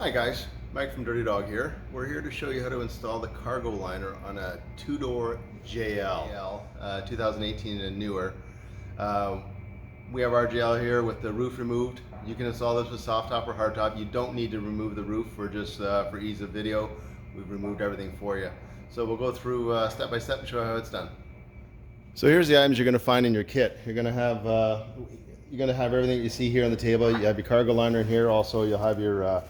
Hi guys, Mike from Dirtydog here. We're here to show you how to install the cargo liner on a two-door JL 2018 and newer. We have our JL here with the roof removed. You can install this with soft top or hard top. You don't need to remove the roof for ease of video. We've removed everything for you. So we'll go through step by step and show you how it's done. So here's the items you're going to find in your kit. You're going to have everything that you see here on the table. You have your cargo liner in here. Also, you'll have your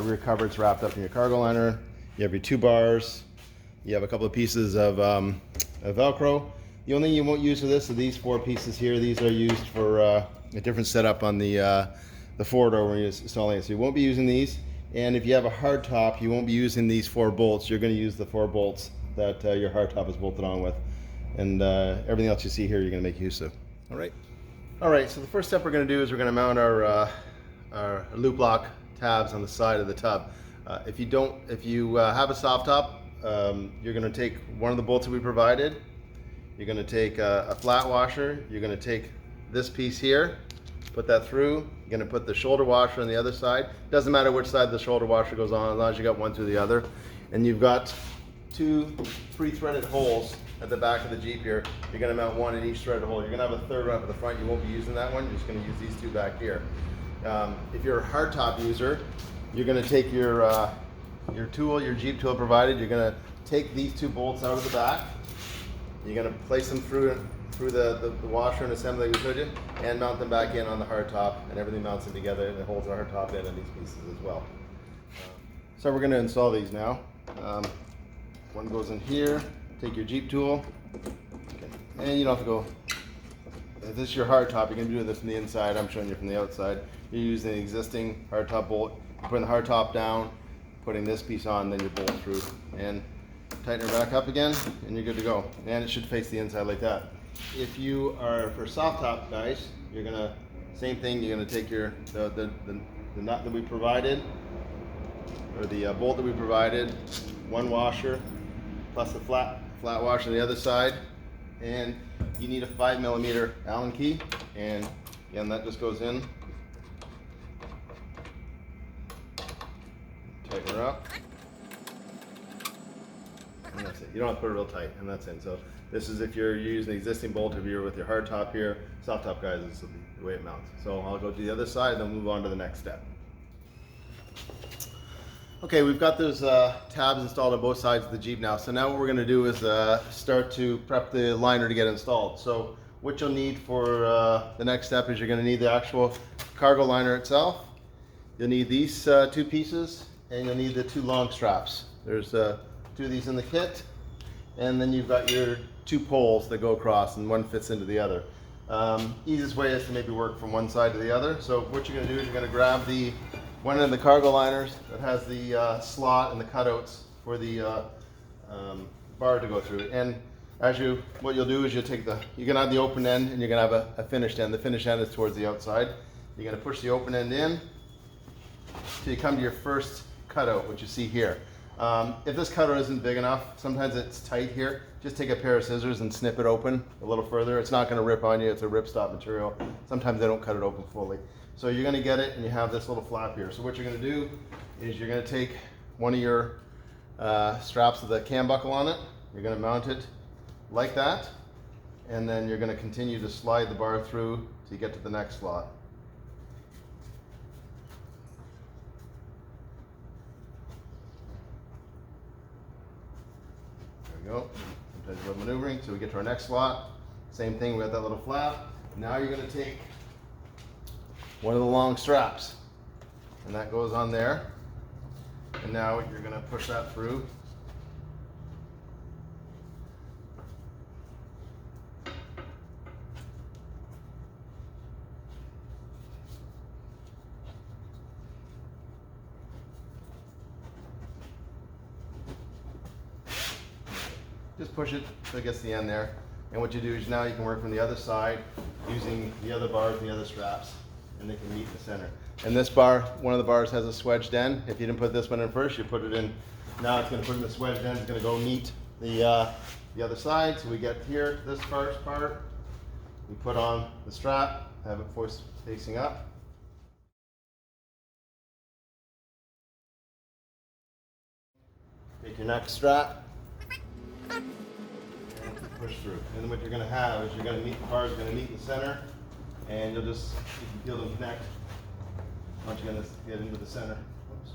rear cupboards wrapped up in your cargo liner. You have your two bars. You have a couple of pieces of Velcro. The only thing you won't use for this are these four pieces here. These are used for a different setup on the four-door when you're installing it. So you won't be using these. And if you have a hard top, you won't be using these four bolts. You're going to use the four bolts that your hard top is bolted on with. And everything else you see here, you're going to make use of. All right. So the first step we're going to do is we're going to mount our loop lock tabs on the side of the tub. If you have a soft top, you're going to take one of the bolts that we provided. You're going to take a flat washer. You're going to take this piece here, put that through. You're going to put the shoulder washer on the other side. Doesn't matter which side the shoulder washer goes on, as long as you got one through the other. And you've got two pre-threaded holes at the back of the Jeep here. You're going to mount one in each threaded hole. You're going to have a third one up at the front. You won't be using that one. You're just going to use these two back here. If you're a hardtop user, you're going to take your tool, your Jeep tool provided. You're going to take these two bolts out of the back. You're going to place them through the washer and assembly we showed you, and mount them back in on the hardtop, and everything mounts in together, and it holds the hardtop in on these pieces as well. So we're going to install these now. One goes in here. Take your Jeep tool, and you don't have to go. If this is your hardtop, you're going to be doing this from the inside. I'm showing you from the outside. You're using the existing hardtop bolt. You're putting the hardtop down, putting this piece on, then you bolt through, and tighten it back up again, and you're good to go. And it should face the inside like that. If you are for soft top guys, you're gonna same thing. You're gonna take the nut that we provided, or the bolt that we provided, one washer plus a flat washer on the other side, and you need a 5mm Allen key, and again that just goes in. Tighten her up, and that's it. You don't have to put it real tight, and that's it. So this is if you're using the existing bolt. If you're with your hard top here, soft top guys, this is the way it mounts. So I'll go to the other side, then move on to the next step. Okay, we've got those tabs installed on both sides of the Jeep now. So now what we're going to do is start to prep the liner to get installed. So what you'll need for the next step is you're going to need the actual cargo liner itself. You'll need these two pieces, and you'll need the two long straps. There's two of these in the kit, and then you've got your two poles that go across, and one fits into the other. Easiest way is to maybe work from one side to the other. So what you're going to do is you're going to grab the one of the cargo liners that has the slot and the cutouts for the bar to go through. And what you'll do is you're gonna have the open end, and you're gonna have a finished end. The finished end is towards the outside. You're gonna push the open end in till you come to your first cutout, which you see here. If this cutout isn't big enough, sometimes it's tight here, just take a pair of scissors and snip it open a little further. It's not gonna rip on you, it's a ripstop material. Sometimes they don't cut it open fully. So you're going to get it, and you have this little flap here. So what you're going to do is you're going to take one of your straps with a cam buckle on it. You're going to mount it like that, and then you're going to continue to slide the bar through till you get to the next slot. There we go. Sometimes a little maneuvering. So we get to our next slot. Same thing. We got that little flap. Now you're going to take one of the long straps, and that goes on there, and now you're going to push that through. Just push it till it gets to the end there, and what you do is now you can work from the other side using the other bars and the other straps, and they can meet in the center. And this bar, one of the bars has a swedged end. If you didn't put this one in first, you put it in. Now it's going to put in the swedged end. It's going to go meet the other side. So we get here, this first part. We put on the strap, have it facing up. Take your next strap and push through. And then what you're going to have is the cars are going to meet in the center, and you can feel them connect once you're going to get into the center. Oops.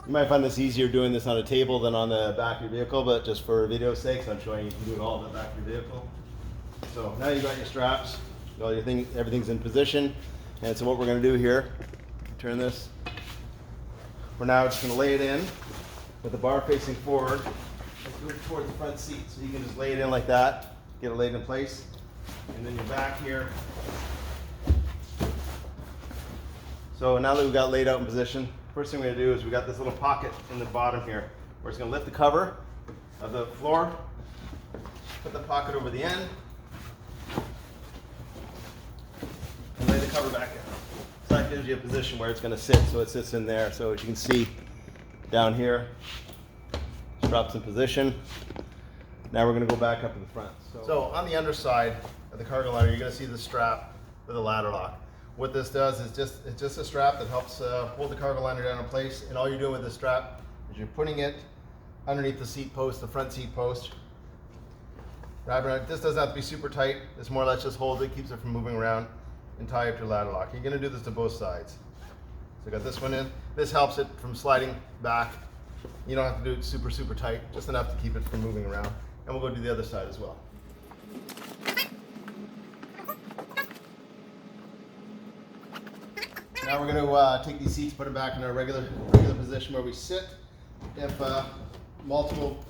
You might find this easier doing this on a table than on the back of your vehicle, but just for video's sake, I'm showing you can do it all on the back of your vehicle. So now you've got your straps, all your everything's in position. And so what we're going to do here, turn this, we're now just going to lay it in with the bar facing forward, towards the front seat. So you can just lay it in like that, get it laid in place, and then your back here. So now that we've got laid out in position, first thing we're going to do is we got this little pocket in the bottom here. We're just going to lift the cover of the floor, put the pocket over the end, and lay the cover back in. So that gives you a position where it's going to sit, so it sits in there. So as you can see down here, straps in position. Now we're going to go back up to the front. So on the underside of the cargo liner, you're going to see the strap with a ladder lock. What this does is it's just a strap that helps hold the cargo liner down in place, and all you're doing with this strap is you're putting it underneath the seat post, the front seat post. This doesn't have to be super tight. It's more or less just holds it, keeps it from moving around, and tie it to a ladder lock. You're going to do this to both sides. So I got this one in. This helps it from sliding back. You don't have to do it super, super tight, just enough to keep it from moving around. And we'll go do the other side as well. Now we're going to take these seats, put them back in our regular position where we sit. If multiple,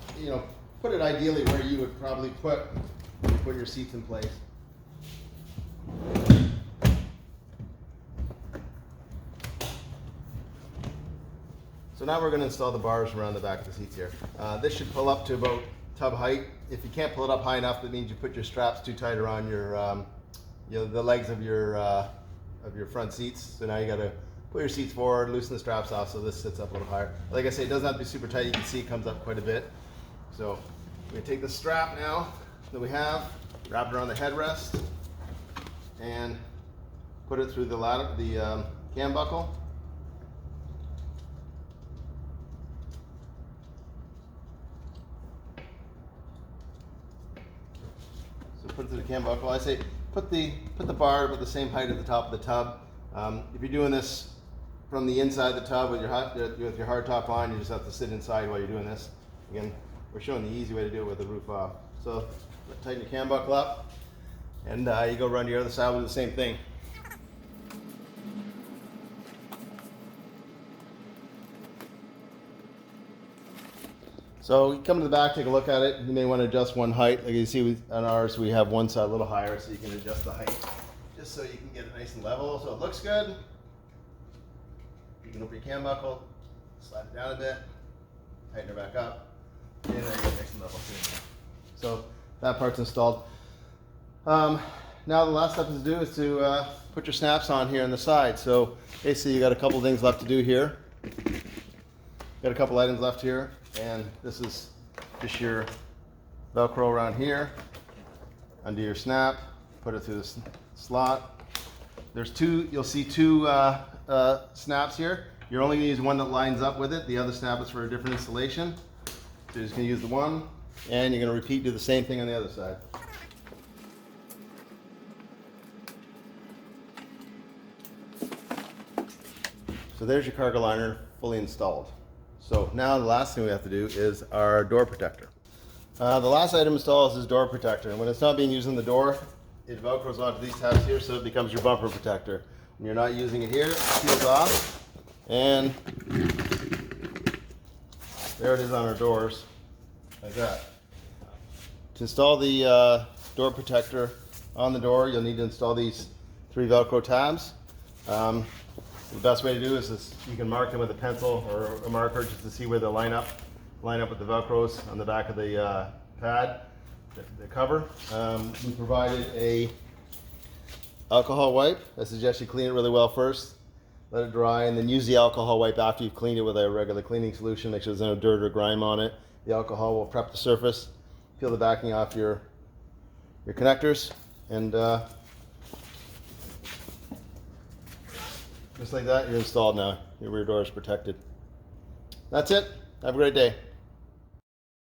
put it ideally where you would probably put your seats in place. So now we're going to install the bars around the back of the seats here. This should pull up to about tub height. If you can't pull it up high enough, that means you put your straps too tight around your, the legs of your front seats. So now you got to put your seats forward, loosen the straps off so this sits up a little higher. Like I say, it doesn't have to be super tight. You can see it comes up quite a bit. So we're going to take the strap now that we have, wrap it around the headrest, and put it through the cam buckle. So put it through the cam buckle. I say put the bar about the same height at the top of the tub. If you're doing this from the inside of the tub with your hard top on, you just have to sit inside while you're doing this. Again, we're showing the easy way to do it with the roof off. So tighten your cam buckle up, and you go around your other side with the same thing. So you come to the back, take a look at it. You may want to adjust one height. Like you see on ours, we have one side a little higher, so you can adjust the height just so you can get it nice and level. So it looks good. You can open your cam buckle, slide it down a bit, tighten her back up, and then you get nice and level. So that part's installed. Now the last step to do is to put your snaps on here on the side. So basically you got a couple things left to do here. Got a couple items left here, and this is just your Velcro around here, undo your snap, put it through the slot. There's you'll see two snaps here. You're only going to use one that lines up with it. The other snap is for a different installation. So you're just going to use the one, and you're going to do the same thing on the other side. So there's your cargo liner fully installed. So now the last thing we have to do is our door protector. The last item installed is this door protector. And when it's not being used in the door, it Velcros onto these tabs here, so it becomes your bumper protector. When you're not using it here, it peels off. And there it is on our doors, like that. To install the door protector on the door, you'll need to install these 3 Velcro tabs. The best way to do is you can mark them with a pencil or a marker just to see where they line up with the Velcros on the back of the pad, the cover. We provided a alcohol wipe. I suggest you clean it really well first, let it dry, and then use the alcohol wipe after you've cleaned it with a regular cleaning solution. Make sure there's no dirt or grime on it. The alcohol will prep the surface, peel the backing off your connectors, and Just like that, you're installed now. Your rear door is protected. That's it. Have a great day.